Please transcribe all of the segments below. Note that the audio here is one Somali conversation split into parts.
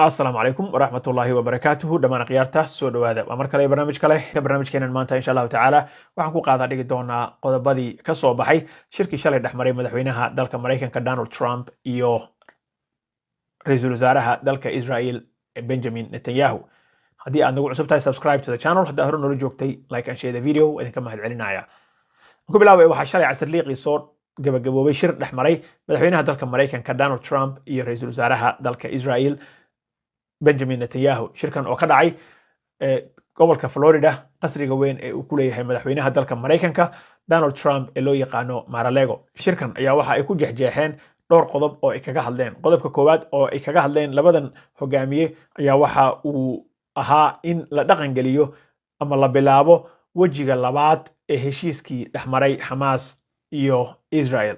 السلام عليكم ورحمة الله وبركاته دمان قيارته سو دواada waa mar kale barnaamij kale barnaamijkeenan maanta insha Allah taala waxaan ku qaadaa dhigi doonaa qodobadii ka soo baxay shirkii shalay dhexmaray madaxweynaha dalka Mareykanka Donald Trump iyo ra'iisul wasaaraha dalka Israel Benjamin Netanyahu haddii aad nagu cusub tahay subscribe to the channel haddii hore noola joogtay like and share the video idinka mahad celinaya ku bilaabay waxaa shalay casir liiqii soo gabagaboobay shir dhexmaray madaxweynaha dalka Mareykanka Donald Trump iyo ra'iisul wasaaraha dalka Israel Benjamin Netanyahu shirkan oo ka dhacay gobolka Florida qasriga weyn ee uu ku leeyahay madaxweynaha dalka Mareykanka Donald Trump ee loo yaqaano Mar-a-Lago shirkan ayaa waxa ay ku jeexjeexeen dhowr qodob oo ay kaga hadleen qodobka koowaad oo ay kaga hadleen labadan hogaamiye ayaa waxa uu ahaa in la dhaqan geliyo ama la bilaabo wajiga labaad ee heshiiskii dhexmaray Hamas iyo Israel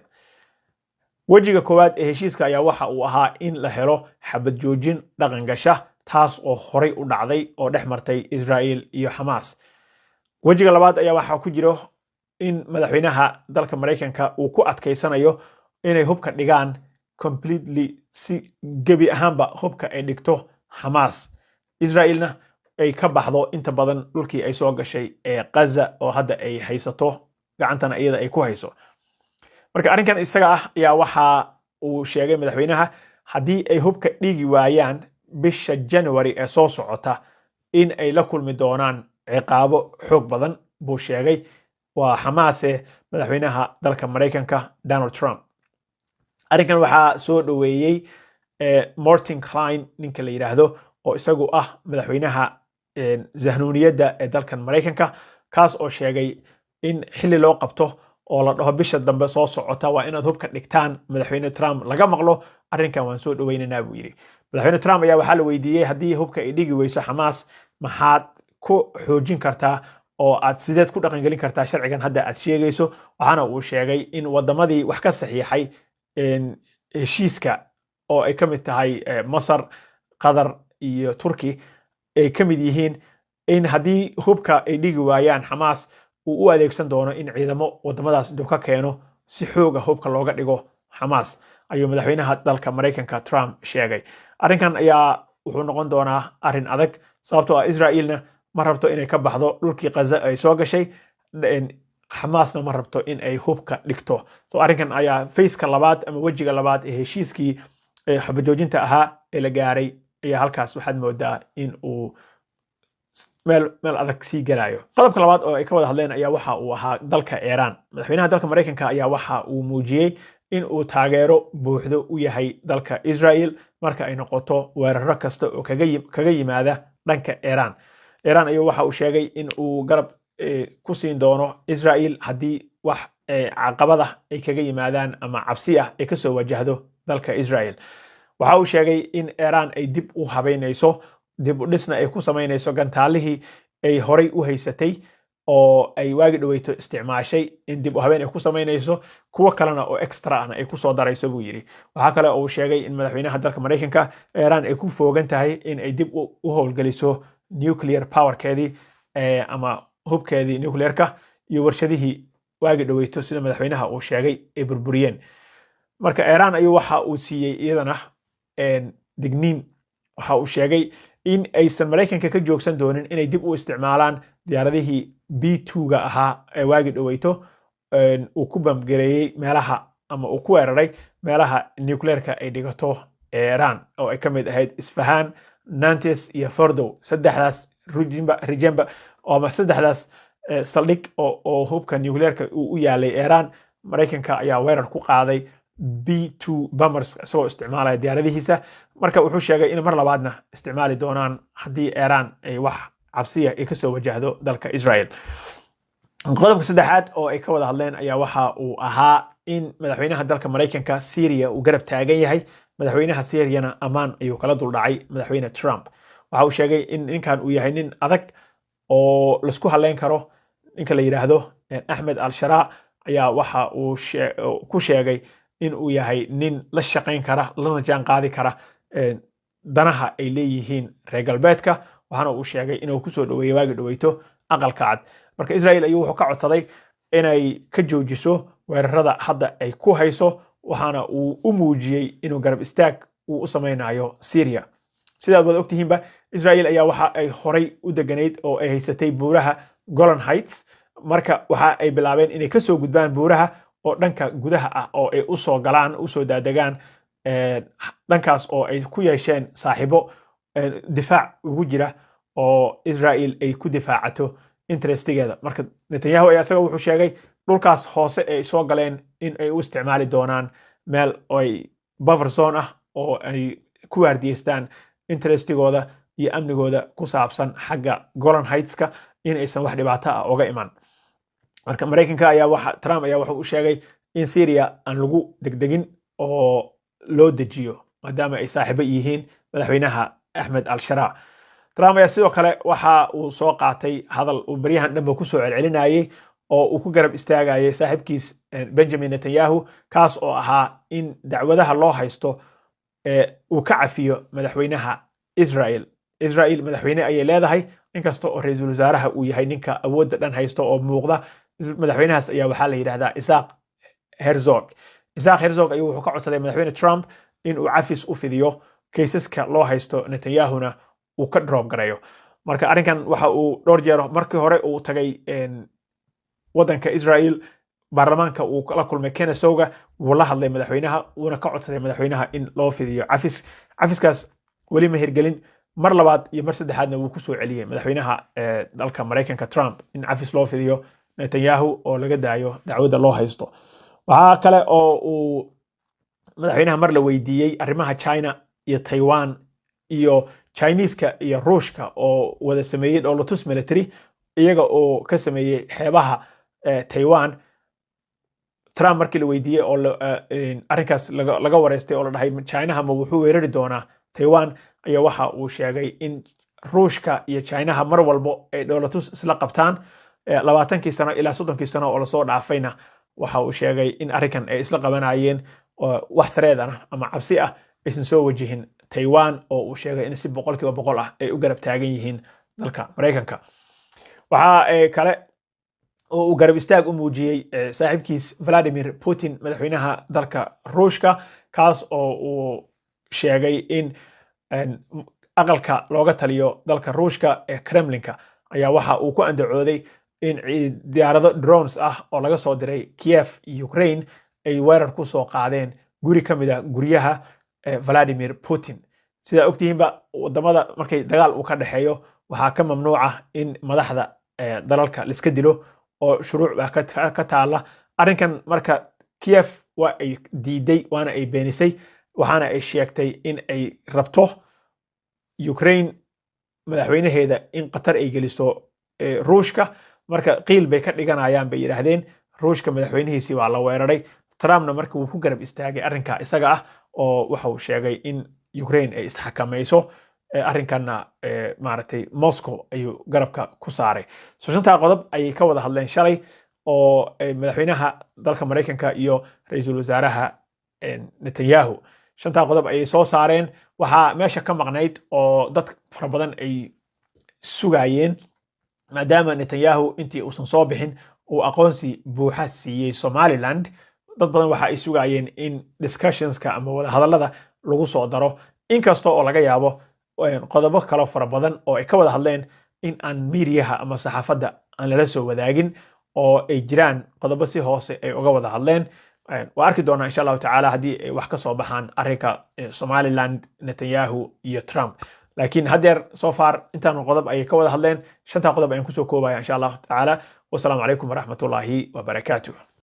wajiga koowaad ee heshiiska ayaa waxa uu ahaa in la helo xabad joojin dhaqan gasha taas oo horay u dhacday oo dhex martay Israel iyo Hamas wajiga labaad ayaa waxa ku jiro in madaxweynaha dalka Mareykanka uu ku adkeysanayo inay hubka dhigaan completely si gabi ahaanba hubka ay dhigto Hamas Israelna ay ka baxdo inta badan dhulkii ay soo gashay ee Gaza oo hadda ay haysato gacantana iyada ay ku hayso marka arrinkan isaga ah ayaa waxa uu sheegay madaxweynaha haddii ay hubka dhigi waayaan bisha January ee soo socota in ay la kulmi doonaan ciqaabo xoog badan buu sheegay waa Hamas madaxweynaha dalka Mareykanka Donald Trump arrinkan waxa soo dhaweeyay Martin Klein ninka la yiraahdo oo isagu ah madaxweynaha zahnuuniyadda ee dalkan Mareykanka kaas oo sheegay in xilli loo qabto oo la dhaho bisha dambe soo socota waa inaad hubka dhigtaan madaxweyne Trump laga maqlo arrinkan waan soo dhaweynaynaa buu yiri madaxweyne Trump ayaa waxa la weydiiyay haddii hubka ay dhigi weyso Hamas maxaad ku xoojin kartaa oo aad sideed ku dhaqan gelin kartaa sharcigan hadda aad sheegayso waxaana uu sheegay in wadamadii wax ka saxiixay heshiiska oo ay kamid tahay Masar Qatar iyo Turki ay kamid yihiin in haddii hubka ay dhigi waayaan Hamas uu u adeegsan doono in ciidamo wadamadaas dib ka keeno si xooga hubka looga dhigo Hamas ayuu madaxweynaha dalka Mareykanka Trump sheegay arrinkan ayaa wuxuu noqon doonaa arrin adag sababtoo ah Israelna ma rabto inay ka baxdo dhulkii Gaza ay soo gashay Hamasna ma rabto in ay hubka dhigto so arrinkan ayaa faceka labaad ama wajiga labaad ee heshiiskii xabad joojinta ahaa ee la gaaray ayaa halkaas waxaad moodaa in uu meel adag sii galayo qodobka labaad oo ay ka wada hadleen ayaa waxa uu ahaa dalka Iran madaxweynaha dalka Mareykanka ayaa waxa uu muujiyay in uu taageero buuxdo u yahay dalka Israel marka ay noqoto weeraro kasta oo kaga yimaada dhanka Iran ayuu waxa uu sheegay in uu garab ku siin doono Israel haddii wax caqabada ay kaga yimaadaan ama cabsi ah ay ka soo wajahdo dalka Israel waxa uu sheegay in Iran ay dib u habeynayso dib u dhisna ay ku sameynayso gantaalihii ay horay u haysatay oo ay waagi dhaweyto isticmaashay in dib u habeen ay ku sameynayso kuwa kalena oo extra ahna ay ku soo darayso buu yiri waxa kale oo uu sheegay in madaxweynaha dalka Mareykanka Iran ay ku foogan tahay in ay dib u howlgaliso nuclear powerkeedii ama hubkeedii nuclearka iyo warshadihii waagi dhaweyto sida madaxweynaha uu sheegay ay burburiyeen marka Iran ayuu waxa uu siiyay iyadana digniin waxa uu sheegay in aysan Mareykanka ka joogsan doonin inay dib u isticmaalaan diyaaradihii B2ga ahaa ee waagi dhaweyto uu ku bamgareeyay meelaha ama uu ku weeraray meelaha nuclearka ay dhigato Iran oo ay kamid ahayd Isfahan Nantes iyo Fordow saddexdaas rijimba oo saddexdaas saldhig oo hubka nuclearka uu u yaalay Iran Mareykanka ayaa weerar ku qaaday B2 bombers soo isticmaalaya diyaaradihiisa marka wuxuu sheegay in mar labaadna isticmaali doonaan haddii Iran ay wax cabsiya ay ka soo wajahdo dalka Israel qodobka saddexaad oo ay ka wada hadleen ayaa waxa uu ahaa in madaxweynaha dalka Mareykanka Syria uu garab taagan yahay madaxweynaha Syriana amaan ayuu kala dul dhacay madaxweyne Trump waxa uu sheegay in ninkan uu yahay nin adag oo la isku haleyn karo ninka la yiraahdo Ahmed al-Sharaa ayaa waxa uu ku sheegay in uu yahay nin la shaqeyn kara lana jaan qaadi kara danaha ay leeyihiin reer galbeedka waxaana uu sheegay inuu ku soo dhaweeyay waagi dhaweyto aqalka cad marka Israel ayuu wuxuu ka codsaday inay ka joojiso weerarada hadda ay ku hayso waxaana uu u muujiyay inuu garab istaag uu u sameynayo Syria sidaad wada ogtihiinba Israel ayaa waxa ay horay u deganayd oo ay haysatay buuraha Golan Heights, marka waxa ay bilaabeen inay ka soo gudbaan buuraha oo dhanka gudaha ah oo ay u soo galaan u soo daadegaan dhankaas oo ay ku yeesheen saaxiibo difaac ugu jira oo Israel ay ku difaacato interestigeeda. Marka Netanyahu ayaa isaga wuxuu sheegay dhulkaas hoose ay soo galeen in ay u isticmaali doonaan meel ay buffer zone ah oo ay ku waardiyeystaan interestigooda iyo amnigooda ku saabsan xagga Golan Heights-ka in aysan wax dhibaato ah uga iman. marka Mareykanka ayaa Trump ayaa wuxuu u sheegay in Syria aan lagu degdegin oo loo dejiyo maadaama ay saaxiibo yihiin madaxweynaha Ahmed al-Sharaa. Trump ayaa sidoo kale waxa uu soo qaatay hadal uu baryahan dhanba ku soo celcelinayay oo uu ku garab istaagayay saaxiibkiis Benjamin Netanyahu, kaas oo ahaa in dacwadaha loo haysto uu ka cafiyo madaxweynaha Israel. Israel madaxweyne ayay leedahay, inkasta oo ra'iisul wasaaraha uu yahay ninka awoodda dhan haysto oo muuqda. madaxweynahaas ayaa waxaa la yidhaahdaa Isaac Herzog. Isaac Herzog ayuu wuxuu ka codsaday madaxweyne Trump in uu cafis u fidiyo kaysaska loo haysto Netanyahuna uu ka drop gareeyo. Marka arrinkan waxa uu dhowr jeer markii hore uu tagay waddanka Israel, baarlamaanka uu la kulmay Kennesowga, wuu la hadlay madaxweynaha, wuuna ka codsaday madaxweynaha in loo fidiyo cafiskaas weli ma hirgelin. mar labaad iyo mar saddexaadna wuu ku soo celiyay madaxweynaha dalka Mareykanka Trump in cafis loo fidiyo Netanyahu oo laga daayo dacwadda loo haysto. waxaa kale oo uu madaxweynaha mar la weydiiyey arrimaha China iyo Taiwan iyo Chinese-ka iyo Ruushka oo wada sameeyay dhoolatus military iyaga oo ka sameeyay xeebaha Taiwan. Trump markii la weydiiyey oo arrinkaas laga wareystay oo la dhahay Chinaha ma wuxuu weerari doonaa Taiwan, ayaa waxa uu sheegay in Ruushka iyo Chinaha mar walbo ay dhoolatus isla qabtaan 20 sano ilaa 30 sano oo la soo dhaafayna. waxa uu sheegay in arrinkan ay isla qabanayeen wax threat ah ama cabsi ah aysan soo wajihin Taiwan, oo uu sheegay in si 100% ah ay u garab taagan yihiin dalka Mareykanka. waxa kale oo uu garab istaag u muujiyey saaxiibkiis Vladimir Putin, madaxweynaha dalka Ruushka, kaas oo uu sheegay in aqalka looga taliyo dalka Ruushka ee Kremlinka ayaa waxa uu ku andacooday in diyaarado drones ah oo laga soo diray Kiev Ukraine ay weerar ku soo qaadeen guri ka mid ah guryaha Vladimir Putin. sida ogtihiinba wadamada markay dagaal uu ka dhaxeeyo waxaa ka mamnuuca in madaxda dalalka la iska dilo oo shuruuc ka taala. arrinkan marka Kiev waa ay diiday waana ay beenisay, waxaana ay sheegtay in ay rabto Ukraine madaxweynaheeda in qatar ay geliso Ruushka. marka qiil bay ka dhiganayaan bay yiraahdeen Ruushka madaxweynihiisii waa la weeraray. Trumpna markii uu ku garab istaagay arrinka isaga ah oo waxa uu sheegay in Ukraine ay isxakamayso arrinkanna maaragtay Moscow ayuu garabka ku saaray. shanta qodob ayay ka wada hadleen shalay oo madaxweynaha dalka Mareykanka iyo ra'iisul wasaaraha Netanyahu. shanta qodob ayay soo saareen. waxaa meesha ka maqnayd oo dad fara badan ay sugayeen, maadaama Netanyahu intii uusan soo bixin uu aqoonsi buuxa siiyey Somaliland. dad badan waxa ay sugayeen in discussionska ama wada hadallada lagu soo daro, inkasta oo laga yaabo qodobo kale fara badan oo ay ka wada hadleen in aan miidiyaha ama saxaafadda aan lala soo wadaagin, oo ay jiraan qodobo si hoose ay uga wada hadleen. waa arki doonaa insha Allah tacaala haddii ay wax ka soo baxaan arrinka Somaliland, Netanyahu iyo Trump. laakiin haddeer so far intaan qodob ayay ka wada hadleen. shanta qodob ayaan kusoo koobaya insha Allah tacaala. wassalaamu calaykum waraxmatullaahi wabarakaatuh.